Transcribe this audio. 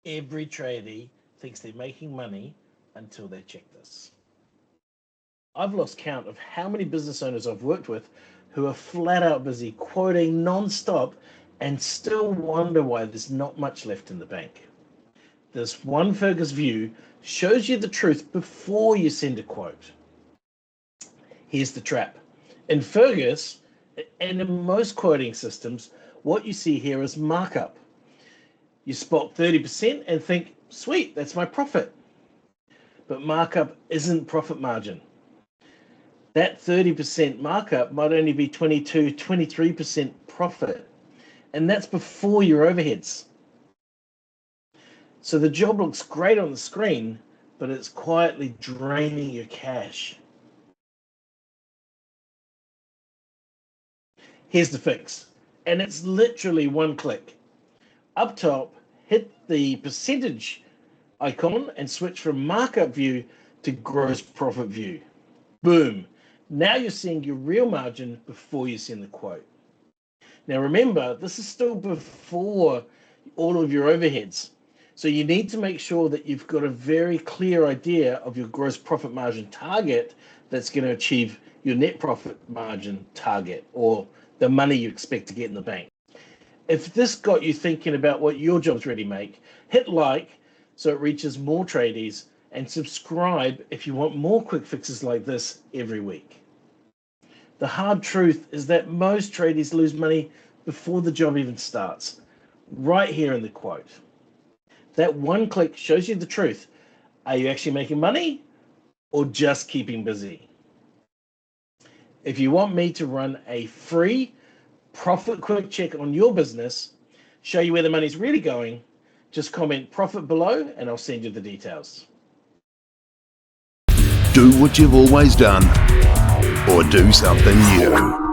Every tradie thinks they're making money until they check this. I've lost count of how many business owners I've worked with who are flat out busy quoting non-stop and still wonder why there's not much left in the bank. This one Fergus view shows you the truth before you send a quote. Here's the trap. In Fergus, and in most quoting systems, what you see here is markup. You spot 30% and think, sweet, that's my profit. But markup isn't profit margin. That 30% markup might only be 22, 23% profit. And that's before your overheads. So the job looks great on the screen, but it's quietly draining your cash. Here's the fix. And it's literally one click. Up top, hit the percentage icon and switch from markup view to gross profit view. Boom. Now you're seeing your real margin before you send the quote. Now remember, this is still before all of your overheads. So you need to make sure that you've got a very clear idea of your gross profit margin target that's going to achieve your net profit margin target, or the money you expect to get in the bank. If this got you thinking about what your job's ready to make, hit like so it reaches more tradies, and subscribe if you want more quick fixes like this every week. The hard truth is that most tradies lose money before the job even starts, right here in the quote. That one click shows you the truth. Are you actually making money or just keeping busy? If you want me to run a free Profit QuickCheck on your business, show you where the money's really going, just comment profit below and I'll send you the details. Do what you've always done, or do something new.